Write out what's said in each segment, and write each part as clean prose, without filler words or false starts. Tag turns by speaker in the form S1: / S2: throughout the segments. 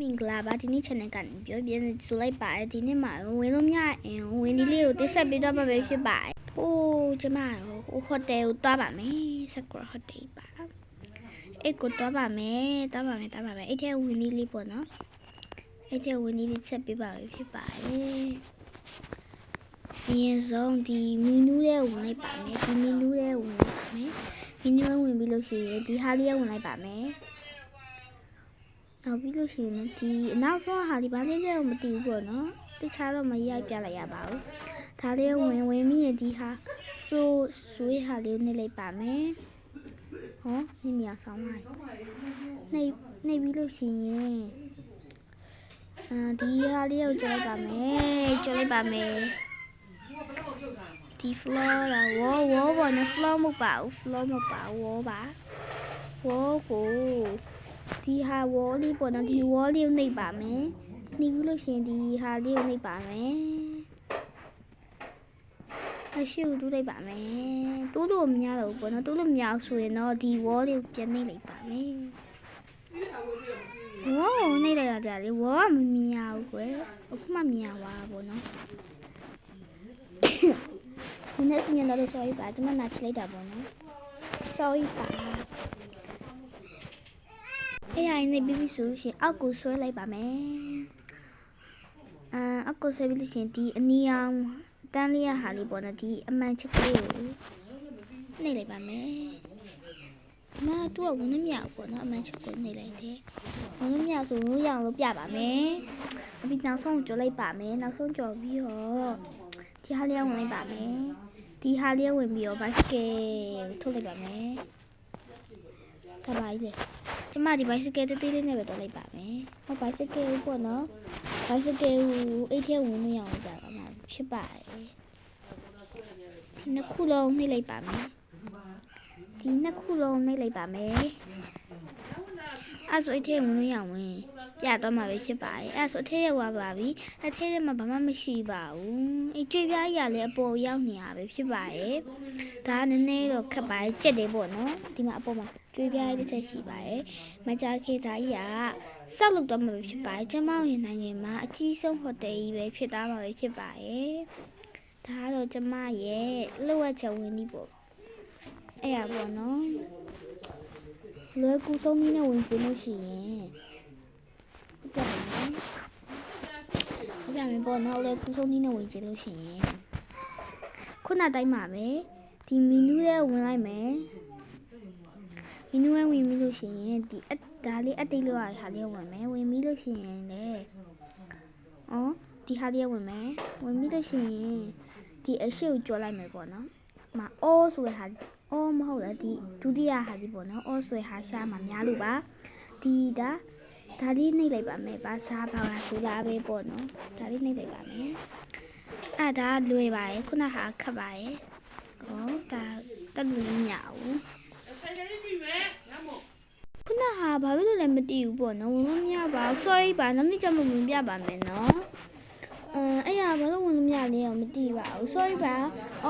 S1: မင်္ဂလာပါဒီနေ့ channel ကနေပြောပြနေဆိုလိုက်ပါတယ်ဒီနေ့မှာဝင်လို့မရရင်ဝင်ဒီလေးကိုတိဆက်ပေးတော့မှာပဲဖြစ်ပါတယ်ဟိုးကျမတို့ဟိုတယ်ကိုသွားပါမယ်စကရဟိုတယ်ပါအဲ့ကိုသွားပါမယ်အဲ့ထဲဝင်ဒီလေးပေါ့နော်အဲ့ထဲဝင်ဒီလေးဆက်ပေးပါပဲဖြစ်ပါတယ်အရင်ဆုံးဒီမီနူးလေးဝင်လိုက်ပါမယ်ဒီမီနူးလေးဝင်လိုက်ပါမယ်မီနူးဝင်ပြီးလို့ရှိရင်ဒီဟာလေးဝင်လိုက်ပါမယ်နောက်ပြီးလို့ရှိရင်ဒီအနောက်ဆုံးဟာဒီဘာလေးလဲမသိဘူးပေါ့နော်တခြားတော့မရိုက်ပြလိုက်ရပါဘူးဒါလေးဝင်မိရင်ဒီဟာရိုးဆွေးဟာလေးနှိပ်လိုက်ပါမယ်ဟောဒီနေရာဆောင်လိုက်နှိပ်ပြီးလို့ရှိရင်ဒီဟာလေးကိုကျော်လိုက်ပါမယ်ဒီ floor လာဝေါပေါ့နော် floor မဟုတ်ပါဘူးဝေါပါဝေါကိုဒီဟာဝေါလေးပေါ့နော်ဒီဝေါလေးကိုနှိပ်ပါမယ်နှိပ်ပြီးလို့ရှိရင်ဒီဟာလေးကိုနှိပ်ပါမယ်အရှိကိုတူးလိုက်ပါမယ်တူးလို့မရတော့ဘူးပေါ့နော်တူးလို့မရအောင်ဆိုရင်တော့ဒီဝေါလေးကိုပြန်နှိပ်လိုက်ပါမယ်ဝေါကိုနှိပ်လိုက်ရတယ်လေဝေါကမမြင်ရဘူးကွယ်အခုမှမြင်ရပါပေါ့နော်ဒီနေ့မြင်တော့ sorry ပါကျွန်မနားချလိုက်တာပေါ့နော် sorry ပါအဲ့ရင်းနေပြီးပြီဆိုရှင်အောက်ကိုဆွဲလိုက်ပါမယ်အောက်ကိုဆွဲပြီးလို့ရှင်ဒီအနီအောင်တန်းလေးရဟာလေးပေါ့နော်ဒီအမှန်ချက်ကလေးကိုနှိပ်လိုက်ပါမယ်မတူကဝင်မရဘူးပေါ့နော်အမှန်ချက်ကိုနှိပ်လိုက်တယ်ဝင်မရဆိုလို့ရအောင်လို့ပြပါမယ်အပြီးနောက်ဆုံးကြော်လိုက်ပါမယ်နောက်ဆုံးကြော်ပြီးတော့ဒီဟာလေးဝင်လိုက်ပါမယ်ဒီဟာလေးဝင်ပြီးတော့ဘတ်စကတ်ထုတ်လိုက်ပါမယ်ဒါပါလေကျမဒီဘိုက်စကယ်တေးသေးလေးနဲ့ပဲတော့လိုက်ပါမယ်။ဟောဘိုက်စကယ်ပေါ့နော်။ဘိုက်စကယ်ကိုအိတ်ထဲဝင်လို့ရအောင်ပြပါမှာဖြစ်ပါတယ်။ဒီနှစ်ခုလုံးနှိပ်လိုက်ပါမယ်။အဲ့ဆိုအိတ်ထဲဝင်လို့ရအောင်ပြတော့မှာပဲဖြစ်ပါတယ်။အဲ့ဆိုအထဲရောက်ပါပြီ။အထဲထဲမှာဘာမှမရှိပါဘူး။အိတ်ကျွေးပြားကြီးကလည်းအပေါ်ရောက်နေရပဲဖြစ်ပါတယ်။ဒါကနည်းနည်းတော့ခက်ပါတယ်ကြက်တယ်ပေါ့နော်။ဒီမှာအပေါ်မှာကျွေးပြားတစ်ချက်ရှိပါတယ်မကြာခင်သားကြီးကစောက်လုပ်တော့မှာဖြစ်ပါတယ်ကျမတို့နိုင်ငံမှာအကြီးဆုံးဟိုတယ်ကြီးပဲဖြစ်သားမှာပဲဖြစ်ပါတယ်ဒါကတော့ကျမရဲ့လိုအပ်ချက်ဝင်ပြီးပေါ့အဲ့ရပေါ့နော်လွယ်ကူဆုံးနည်းနဲ့ဝင်ကျင်လို့ရှိရင်ပြမယ်ပေါ့နော်လွယ်ကူဆုံးနည်းနဲ့ဝင်ကျင်လို့ရှိရင်ခုနတိုင်းမှာပဲဒီမီနူးလေးဝင်လိုက်မယ်မီနူးဝင်ပြီးလို့ရှိရင်ဒီဒါလေးအတိတ်လောက်ဟာလေးဝင်မယ်ဝင်ပြီးလို့ရှိရင်လေဒီဟာလေးဝင်မယ်ဝင်ပြီးလို့ရှိရင်ဒီအရှိကိုကြော်လိုက်မယ်ပေါ့နော်မအော်ဆိုတဲ့ဟာအော်မဟုတ်လားဒီဒုတိယဟာဒီပေါ့နော်အော်ဆိုတဲ့ဟာရှာမှာများလို့ပါဒီဒါလေးနှိပ်လိုက်ပါမယ်ပါစားပါလားဆိုလားပဲပေါ့နော်ဒါလေးနှိပ်လိုက်ပါမယ်အဲ့ဒါလွယ်ပါရဲ့ခုနဟာခက်ပါရဲ့ဒါတက်လို့မရဘူးခုနဟာဘာဖြစ်လို့လဲမသိဘူးပေါ့နော်ဝင်လို့မရပါဘူး sorry ပါနောက်နေ့ကျမှဝင်ပြပါမယ်နော်အဲ့ရဘာလို့ဝင်လို့မရလဲတော့မသိပါဘူး sorry ပါ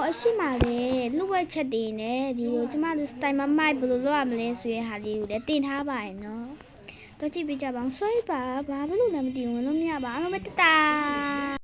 S1: အရှိမလေးလူဝက်ချက်တင်နေဒီလိုကျမတို့ style မိုက်ဘယ်လိုလုပ်ရမလဲဆိုရဟာလေးကိုလည်းတင်ထားပါရဲ့နော်တော့ကြည့်ပြကြပါဦး sorry ပါဘာဖြစ်လို့လဲမသိဘူးဝင်လို့မရပါဘူးအားလုံးပဲတတာ